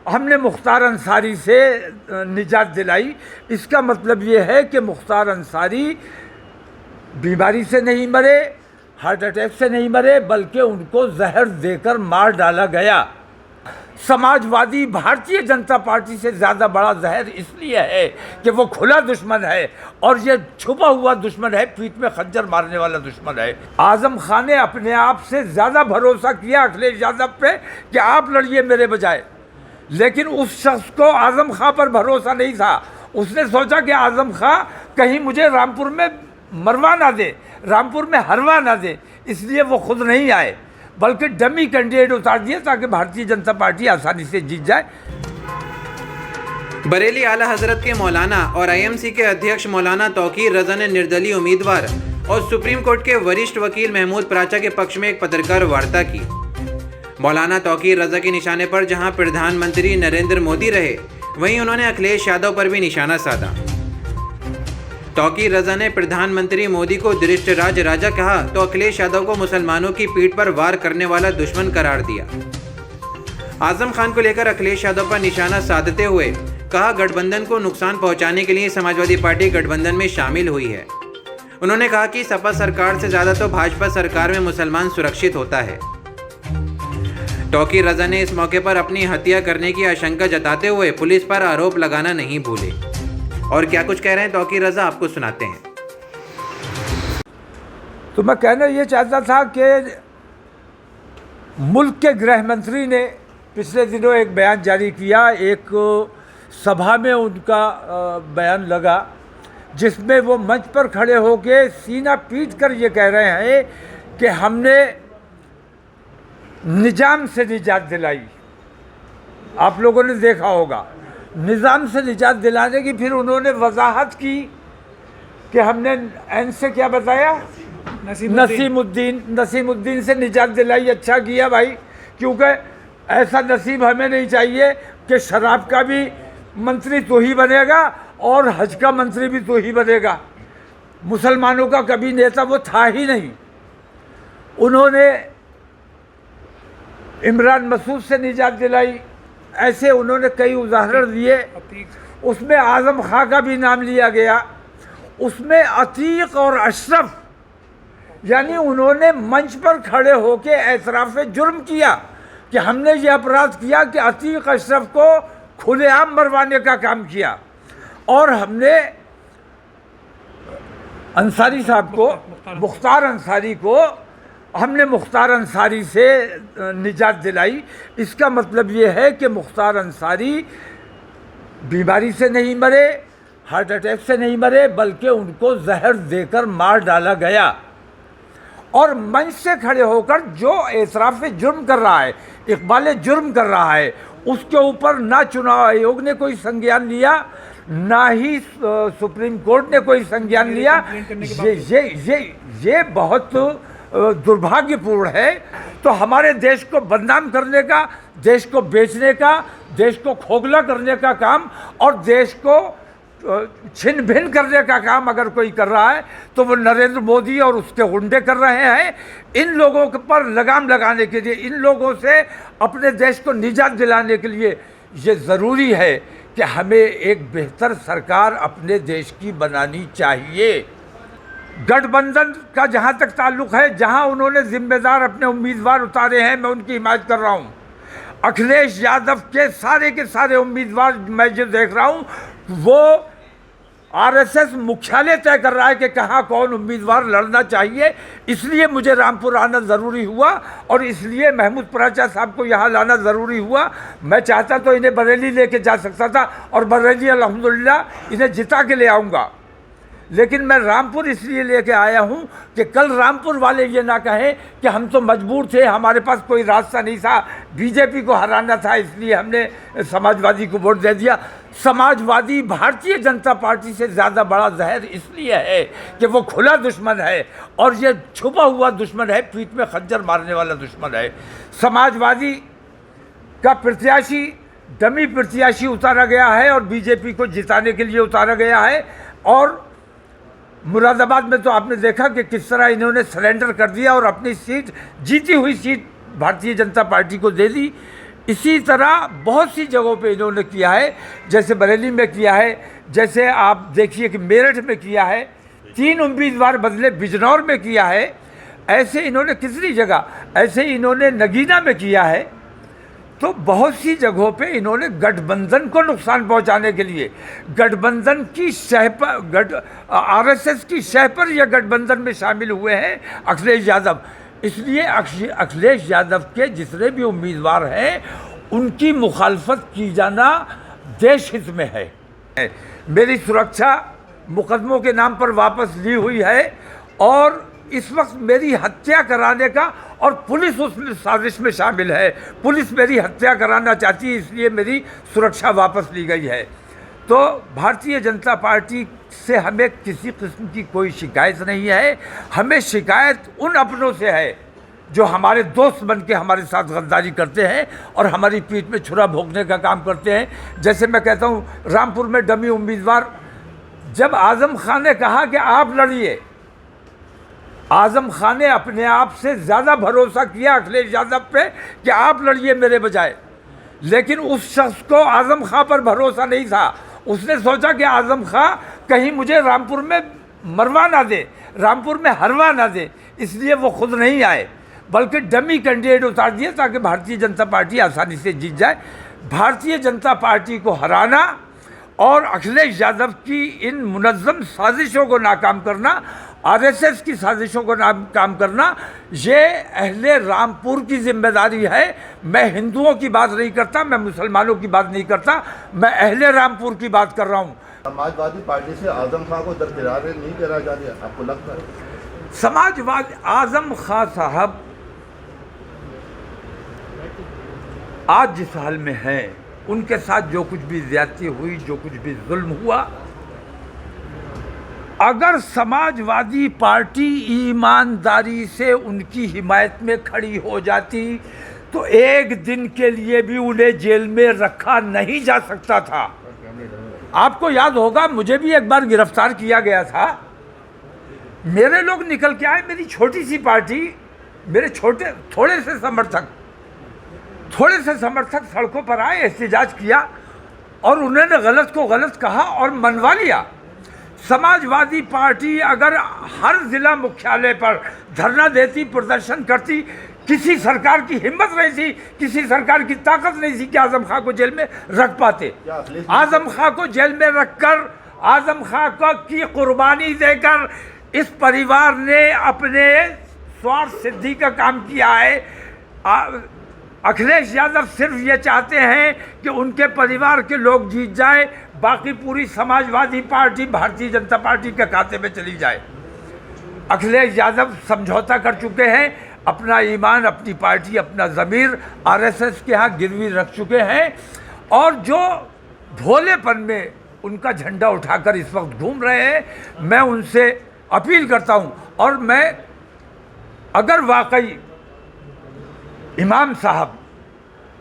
हमने मुख्तार अंसारी से निजात दिलाई। इसका मतलब ये है कि मुख्तार अंसारी बीमारी से नहीं मरे, हार्ट अटैक से नहीं मरे, बल्कि उनको जहर देकर मार डाला गया। समाजवादी भारतीय जनता पार्टी से ज़्यादा बड़ा जहर इसलिए है कि वो खुला दुश्मन है और ये छुपा हुआ दुश्मन है, पीठ में खंजर मारने वाला दुश्मन है। आज़म खान ने अपने आप से ज़्यादा भरोसा किया अखिलेश यादव पे कि आप लड़िए मेरे बजाय, लेकिन उस शख्स को आज़म खां पर भरोसा नहीं था। उसने सोचा कि आज़म खां कहीं मुझे रामपुर में मरवा ना दे, रामपुर में हरवा ना दे, इसलिए वो खुद नहीं आए बल्कि डमी कैंडिडेट उतार दिए ताकि भारतीय जनता पार्टी आसानी से जीत जाए। बरेली आला हजरत के मौलाना और आईएमसी के अध्यक्ष मौलाना तौकीर रजा ने निर्दलीय उम्मीदवार और सुप्रीम कोर्ट के वरिष्ठ वकील महमूद पराचा के पक्ष में एक पत्रकार वार्ता की। मौलाना तौकीर रजा के निशाने पर जहां प्रधानमंत्री नरेंद्र मोदी रहे, वहीं उन्होंने अखिलेश यादव पर भी निशाना साधा। तौकीर रजा ने प्रधानमंत्री मोदी को दृष्टराज राजा कहा तो अखिलेश यादव को मुसलमानों की पीठ पर वार करने वाला दुश्मन करार दिया। आजम खान को लेकर अखिलेश यादव पर निशाना साधते हुए कहा, गठबंधन को नुकसान पहुंचाने के लिए समाजवादी पार्टी गठबंधन में शामिल हुई है। उन्होंने कहा कि सपा सरकार से ज्यादा तो भाजपा सरकार में मुसलमान सुरक्षित होता है। तौकीर रजा ने इस मौके पर अपनी हत्या करने की आशंका जताते हुए पुलिस पर आरोप लगाना नहीं भूले। और क्या कुछ कह रहे हैं तौकीर रजा, आपको सुनाते हैं। तो मैं कहना ये चाहता था कि मुल्क के गृह मंत्री ने पिछले दिनों एक बयान जारी किया, एक सभा में उनका बयान लगा जिसमें वो मंच पर खड़े होकर सीना पीट कर ये कह रहे हैं कि हमने निजाम से निजात दिलाई। आप लोगों ने देखा होगा, निज़ाम से निजात दिलाने की फिर उन्होंने वजाहत की कि हमने एन से क्या बताया, नसीमुद्दीन से निजात दिलाई। अच्छा किया भाई, क्योंकि ऐसा नसीब हमें नहीं चाहिए कि शराब का भी मंत्री तो ही बनेगा और हज का मंत्री भी तो ही बनेगा। मुसलमानों का कभी नेता वो था ही नहीं। उन्होंने इमरान मसूद से निजात दिलाई, ऐसे उन्होंने कई उदाहरण दिए। उसमें आज़म खां का भी नाम लिया गया, उसमें अतीक और अशरफ, यानी उन्होंने मंच पर खड़े होकर एतराफ़ जुर्म किया कि हमने ये अपराध किया कि अतीक अशरफ को खुलेआम मरवाने का काम किया। और हमने अंसारी साहब को, मुख्तार अंसारी को हमने मुख्तार अंसारी से निजात दिलाई। इसका मतलब ये है कि मुख्तार अंसारी बीमारी से नहीं मरे, हार्ट अटैक से नहीं मरे, बल्कि उनको जहर देकर मार डाला गया। और मंच से खड़े होकर जो एतराफ़ जुर्म कर रहा है, इकबाल जुर्म कर रहा है, उसके ऊपर ना चुनाव आयोग ने कोई संज्ञान लिया, ना ही सुप्रीम कोर्ट ने कोई संज्ञान लिया। ये बहुत दुर्भाग्यपूर्ण है। तो हमारे देश को बदनाम करने का, देश को बेचने का, देश को खोखला करने का काम और देश को छिन्न भिन्न करने का काम अगर कोई कर रहा है तो वो नरेंद्र मोदी और उसके गुंडे कर रहे हैं। इन लोगों पर लगाम लगाने के लिए, इन लोगों से अपने देश को निजात दिलाने के लिए ये ज़रूरी है कि हमें एक बेहतर सरकार अपने देश की बनानी चाहिए। गठबंधन का जहाँ तक ताल्लुक़ है, जहाँ उन्होंने जिम्मेदार अपने उम्मीदवार उतारे हैं, मैं उनकी हिमायत कर रहा हूँ। अखिलेश यादव के सारे उम्मीदवार मैं जो देख रहा हूँ, वो आरएसएस मुख्यालय तय कर रहा है कि कहाँ कौन उम्मीदवार लड़ना चाहिए। इसलिए मुझे रामपुर आना ज़रूरी हुआ और इसलिए महमूद पराचा साहब को यहाँ लाना ज़रूरी हुआ। मैं चाहता तो इन्हें बरेली लेके जा सकता था और बरेली अल्हम्दुलिल्लाह इन्हें जिता के ले आऊँगा, लेकिन मैं रामपुर इसलिए लेके आया हूँ कि कल रामपुर वाले ये ना कहें कि हम तो मजबूर थे, हमारे पास कोई रास्ता नहीं था, बीजेपी को हराना था इसलिए हमने समाजवादी को वोट दे दिया। समाजवादी भारतीय जनता पार्टी से ज़्यादा बड़ा जहर इसलिए है कि वो खुला दुश्मन है और ये छुपा हुआ दुश्मन है, पीठ में खंजर मारने वाला दुश्मन है। समाजवादी का प्रत्याशी, डमी प्रत्याशी उतारा गया है और बीजेपी को जिताने के लिए उतारा गया है। और मुरादाबाद में तो आपने देखा कि किस तरह इन्होंने सरेंडर कर दिया और अपनी सीट, जीती हुई सीट भारतीय जनता पार्टी को दे दी। इसी तरह बहुत सी जगहों पे इन्होंने किया है, जैसे बरेली में किया है, जैसे आप देखिए कि मेरठ में किया है, 3 उम्मीदवार बदले, बिजनौर में किया है, ऐसे इन्होंने कितनी जगह, ऐसे इन्होंने नगीना में किया है। तो बहुत सी जगहों पे इन्होंने गठबंधन को नुकसान पहुंचाने के लिए, गठबंधन की शह पर, आरएसएस की शह पर यह गठबंधन में शामिल हुए हैं अखिलेश यादव। इसलिए अखिलेश यादव के जितने भी उम्मीदवार हैं उनकी मुखालफत की जाना देश हित में है। मेरी सुरक्षा मुकदमों के नाम पर वापस ली हुई है और इस वक्त मेरी हत्या कराने का, और पुलिस उसमें साजिश में शामिल है, पुलिस मेरी हत्या कराना चाहती है, इसलिए मेरी सुरक्षा वापस ली गई है। तो भारतीय जनता पार्टी से हमें किसी किस्म की कोई शिकायत नहीं है। हमें शिकायत उन अपनों से है जो हमारे दोस्त बन के हमारे साथ गद्दारी करते हैं और हमारी पीठ में छुरा भोंकने का काम करते हैं। जैसे मैं कहता हूँ, रामपुर में डमी उम्मीदवार, जब आजम खान ने कहा कि आप लड़िए, आजम खान ने अपने आप से ज़्यादा भरोसा किया अखिलेश यादव पे कि आप लड़िए मेरे बजाय, लेकिन उस शख्स को आजम खान पर भरोसा नहीं था। उसने सोचा कि आजम खान कहीं मुझे रामपुर में मरवा ना दे, रामपुर में हरवा ना दे, इसलिए वो खुद नहीं आए बल्कि डमी कैंडिडेट उतार दिए ताकि भारतीय जनता पार्टी आसानी से जीत जाए। भारतीय जनता पार्टी को हराना और अखिलेश यादव की इन मुनज़्ज़म साजिशों को नाकाम करना, आरएसएस की साजिशों को नाकाम करना, ये अहले रामपुर की जिम्मेदारी है। मैं हिंदुओं की बात नहीं करता, मैं मुसलमानों की बात नहीं करता, मैं अहले रामपुर की बात कर रहा हूँ। समाजवादी पार्टी से आजम खान को दरकिरार नहीं करा जा रहा, आपको लगता है? समाजवादी आजम खान साहब आज जिस हाल में हैं, उनके साथ जो कुछ भी ज्यादती हुई, जो कुछ भी जुल्म हुआ, अगर समाजवादी पार्टी ईमानदारी से उनकी हिमायत में खड़ी हो जाती तो एक दिन के लिए भी उन्हें जेल में रखा नहीं जा सकता था। आपको याद होगा, मुझे भी एक बार गिरफ्तार किया गया था। मेरे लोग निकल के आए, मेरी छोटी सी पार्टी, मेरे थोड़े से समर्थक सड़कों पर आए, एहतजाज किया और उन्होंने गलत को गलत कहा और मनवा लिया। समाजवादी पार्टी अगर हर जिला मुख्यालय पर धरना देती, प्रदर्शन करती, किसी सरकार की हिम्मत नहीं थी, किसी सरकार की ताकत नहीं थी कि आजम खान को जेल में रख पाते। आजम खान को जेल में रखकर, आजम खान को की कुर्बानी देकर इस परिवार ने अपने स्वार्थ सिद्धि का काम किया है। अखिलेश यादव सिर्फ ये चाहते हैं कि उनके परिवार के लोग जीत जाए, बाकी पूरी समाजवादी पार्टी भारतीय जनता पार्टी के खाते में चली जाए। अखिलेश यादव समझौता कर चुके हैं, अपना ईमान, अपनी पार्टी, अपना ज़मीर आरएसएस के यहाँ गिरवी रख चुके हैं और जो भोलेपन में उनका झंडा उठाकर इस वक्त घूम रहे हैं, मैं उनसे अपील करता हूँ। और मैं, अगर वाकई इमाम साहब,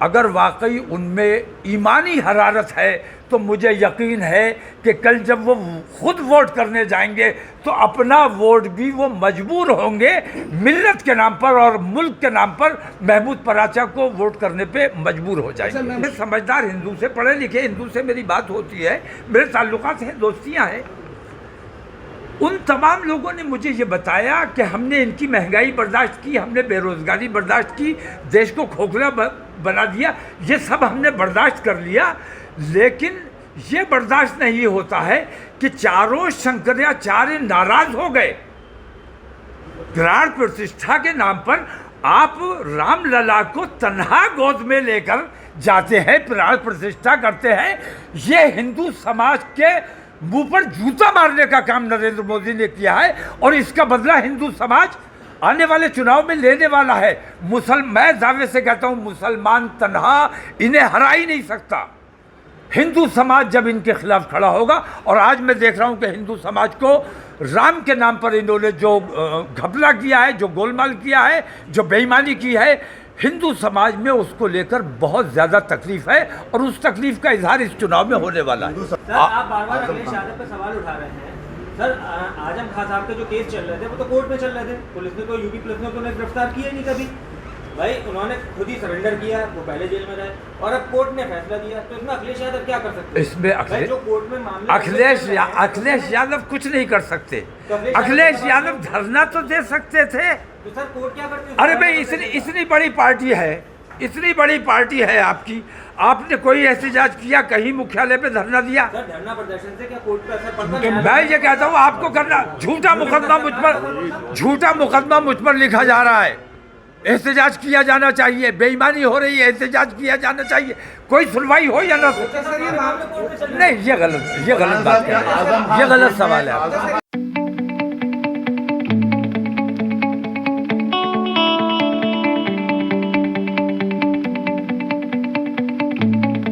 अगर वाकई उनमें ईमानी हरारत है तो मुझे यकीन है कि कल जब वो खुद वोट करने जाएंगे तो अपना वोट भी वो मजबूर होंगे मिल्लत के नाम पर और मुल्क के नाम पर महमूद पराचा को वोट करने पे मजबूर हो जाएंगे। मैं समझदार हिंदू से, पढ़े लिखे हिंदू से मेरी बात होती है, मेरे ताल्लुकात हैं, दोस्तियाँ हैं। उन तमाम लोगों ने मुझे ये बताया कि हमने इनकी महंगाई बर्दाश्त की, हमने बेरोज़गारी बर्दाश्त की, देश को खोखला बना दिया, ये सब हमने बर्दाश्त कर लिया, लेकिन ये बर्दाश्त नहीं होता है कि चारों शंकराचार्य नाराज हो गए। प्राण प्रतिष्ठा के नाम पर आप रामलला को तन्हा गोद में लेकर जाते हैं, प्राण प्रतिष्ठा करते हैं। ये हिंदू समाज के मुंह पर जूता मारने का काम नरेंद्र मोदी ने किया है और इसका बदला हिंदू समाज आने वाले चुनाव में लेने वाला है। मैं दावे से कहता हूँ, मुसलमान तन्हा इन्हें हरा ही नहीं सकता। हिंदू समाज जब इनके खिलाफ खड़ा होगा, और आज मैं देख रहा हूँ कि हिंदू समाज को राम के नाम पर इन्होंने जो घपला किया है, जो गोलमाल किया है, जो बेईमानी की है, हिंदू समाज में उसको लेकर बहुत ज़्यादा तकलीफ है और उस तकलीफ का इजहार इस चुनाव में होने वाला है। सर, आप बार-बार अखिलेश यादव पर सवाल उठा रहे हैं। सर, आजम खान साहब के जो केस चल रहे थे वो तो कोर्ट में चल रहे थे, पुलिस ने तो यूपी पुलिस ने तो उन्हें गिरफ्तार किया नहीं कभी। भाई उन्होंने खुद ही सरेंडर किया, वो पहले जेल में रहे और अब कोर्ट ने फैसला दिया, तो इसमें अखिलेश यादव क्या कर सकते हैं? इसमें भाई जो कोर्ट में मामले अखिलेश यादव कुछ नहीं कर सकते। तो अखिलेश यादव धरना तो दे सकते थे। तो सर कोर्ट क्या करती है? अरे भाई इतनी बड़ी पार्टी है, इतनी बड़ी पार्टी है आपकी, आपने कोई एहतजाज किया, कहीं मुख्यालय पे धरना दिया? सर धरना प्रदर्शन से क्या कोर्ट पे असर पड़ता है? मैं ये कहता हूँ आपको करना, झूठा मुकदमा मुझ पर लिखा जा रहा है। एहतजाज किया जाना चाहिए, बेईमानी हो रही है, एहतजाज किया जाना चाहिए, कोई सुनवाई हो या ना हो। सर ये मामले कोर्ट में चल रहे हैं। नहीं, ये गलत बात है, ये गलत सवाल है।